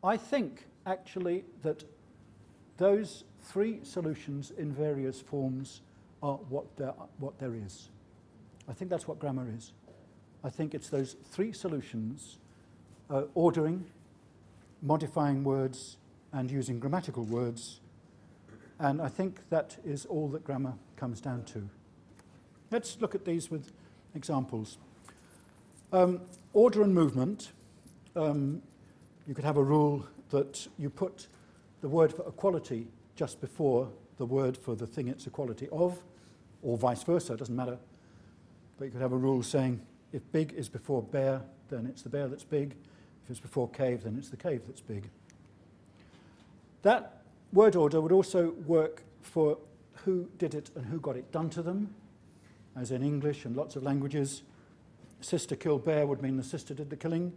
I think, actually, that those three solutions in various forms are what there is. I think that's what grammar is. I think it's those three solutions, ordering, modifying words, and using grammatical words. And I think that is all that grammar comes down to. Let's look at these with examples. Order and movement. You could have a rule that you put the word for equality just before the word for the thing it's equality of, or vice versa, it doesn't matter. But you could have a rule saying if big is before bear, then it's the bear that's big. If it's before cave, then it's the cave that's big. That word order would also work for who did it and who got it done to them, as in English and lots of languages. Sister killed bear would mean the sister did the killing.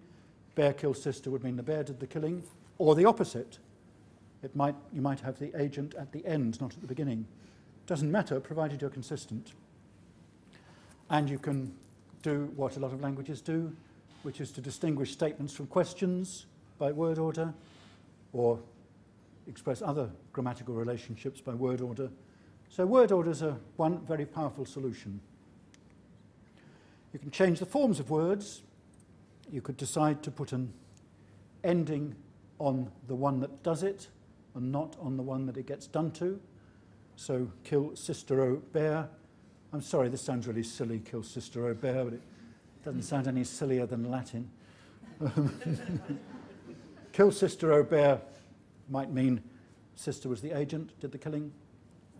Bear killed sister would mean the bear did the killing, or the opposite. You might have the agent at the end, not at the beginning. Doesn't matter, provided you're consistent. And you can do what a lot of languages do, which is to distinguish statements from questions by word order, or express other grammatical relationships by word order. So word orders are one very powerful solution. You can change the forms of words. You could decide to put an ending on the one that does it and not on the one that it gets done to. So kill sister o bear. I'm sorry, this sounds really silly, kill sister o bear, but it doesn't sound any sillier than Latin. Kill sister o bear might mean sister was the agent, did the killing,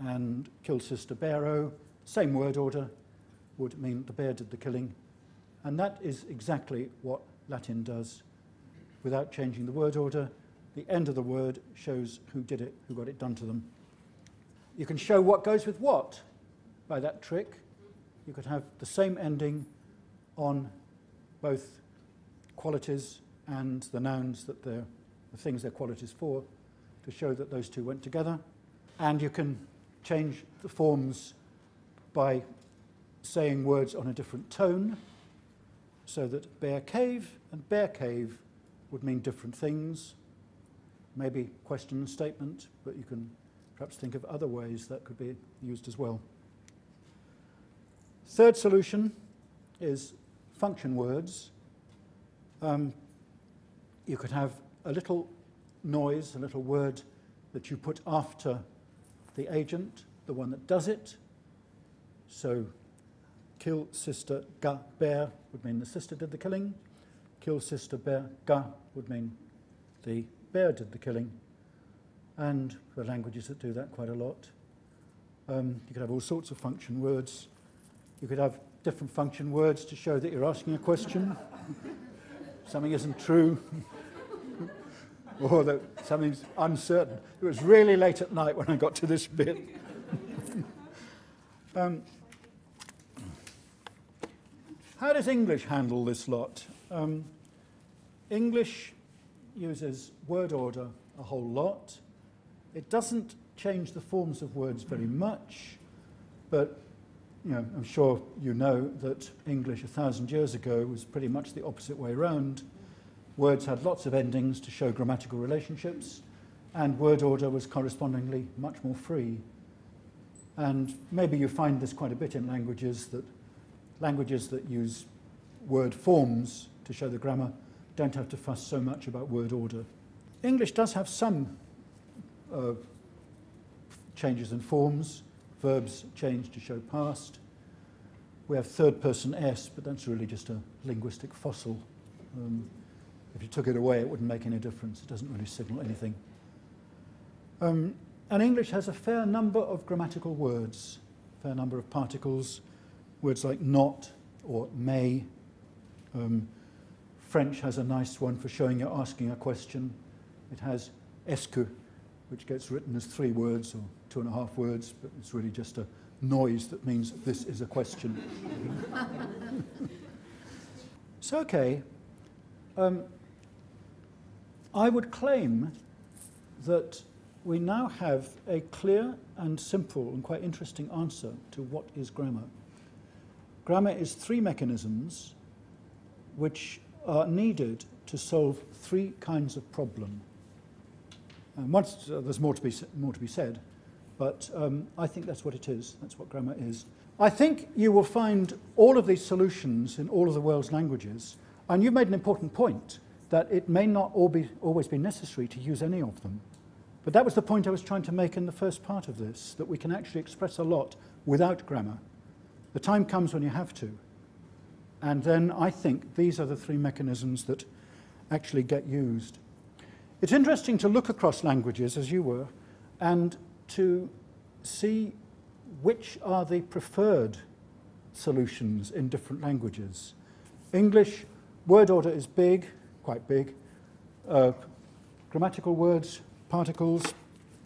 and kill sister bear o, same word order, would mean the bear did the killing. And that is exactly what Latin does. Without changing the word order, the end of the word shows who did it, who got it done to them. You can show what goes with what by that trick. You could have the same ending on both qualities and the nouns that the things they're qualities for, to show that those two went together. And you can change the forms by saying words on a different tone, so that bear cave and bear cave would mean different things, maybe question and statement, but you can perhaps think of other ways that could be used as well. Third solution is function words. You could have a little noise, a little word that you put after the agent, the one that does it. So kill sister ga bear would mean the sister did the killing. Kill sister bear ga would mean the bear did the killing. And there are languages that do that quite a lot. You could have all sorts of function words. You could have different function words to show that you're asking a question. Something isn't true. Or that something's uncertain. It was really late at night when I got to this bit. How does English handle this lot? English uses word order a whole lot. It doesn't change the forms of words very much, but I'm sure you know that English 1,000 years ago was pretty much the opposite way around. Words had lots of endings to show grammatical relationships, and word order was correspondingly much more free. And maybe you find this quite a bit in languages that use word forms to show the grammar don't have to fuss so much about word order. English does have some changes in forms. Verbs change to show past. We have third person s, but that's really just a linguistic fossil. If you took it away, it wouldn't make any difference. It doesn't really signal anything. And English has a fair number of grammatical words, a fair number of particles, words like not or may. French has a nice one for showing you're asking a question. It has est-ce que, which gets written as 3 words or 2.5 words, but it's really just a noise that means this is a question. So, okay. I would claim that we now have a clear and simple and quite interesting answer to what is grammar. Grammar is 3 mechanisms which are needed to solve 3 kinds of problem. And once there's more to be said, but I think that's what it is. That's what grammar is. I think you will find all of these solutions in all of the world's languages, and you've made an important point that it may not always be necessary to use any of them. But that was the point I was trying to make in the first part of this, that we can actually express a lot without grammar. The time comes when you have to. And then I think these are the three mechanisms that actually get used. It's interesting to look across languages, as you were, and to see which are the preferred solutions in different languages. English, word order is big, quite big. Grammatical words, particles,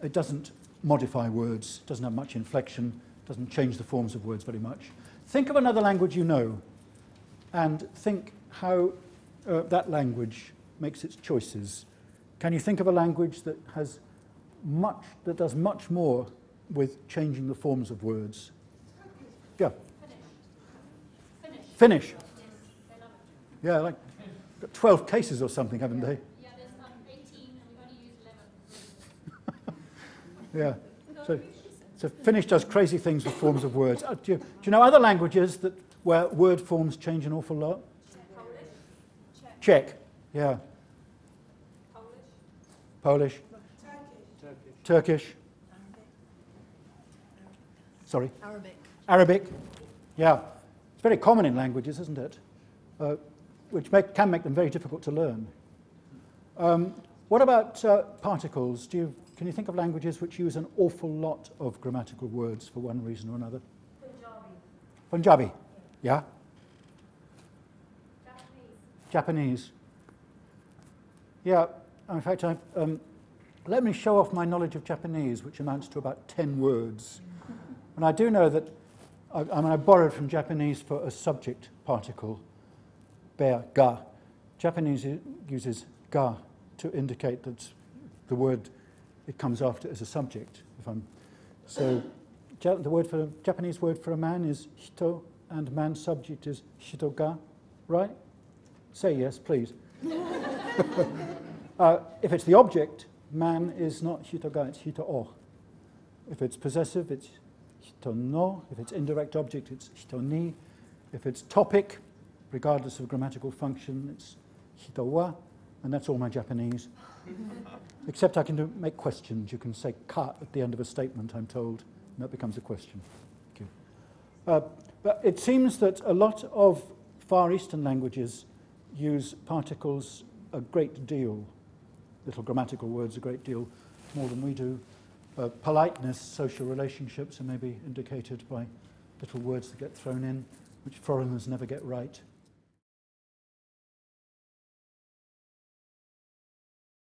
it doesn't modify words, doesn't have much inflection, doesn't change the forms of words very much. Think of another language you know, and think how that language makes its choices. Can you think of a language that does much more with changing the forms of words? Yeah. Finnish. Yeah, like got 12 cases or something, haven't they? Yeah, there's 18 and we've only used 11. Yeah. So Finnish does crazy things with forms of words. Do you know other languages where word forms change an awful lot? Polish. Czech. Yeah. Polish. Turkish. Sorry? Arabic. Yeah. It's very common in languages, isn't it? Which can make them very difficult to learn. What about particles? Can you think of languages which use an awful lot of grammatical words for one reason or another? Punjabi. Yeah? Japanese. Yeah. In fact, let me show off my knowledge of Japanese, which amounts to about 10 words. And I do know that I borrowed from Japanese for a subject particle, bear, ga. Japanese uses ga to indicate that the word it comes after is a subject. So the Japanese word for a man is hito, and man subject is hitoga, right? Say yes, please. If it's the object, man is not hitoga, it's hito-o. If it's possessive, it's hito-no. If it's indirect object, it's hito-ni. If it's topic, regardless of grammatical function, it's hito-wa. And that's all my Japanese. Except I can make questions. You can say ka at the end of a statement, I'm told, and that becomes a question. But it seems that a lot of Far Eastern languages use particles a great deal, little grammatical words a great deal, more than we do. Politeness, social relationships are maybe indicated by little words that get thrown in, which foreigners never get right.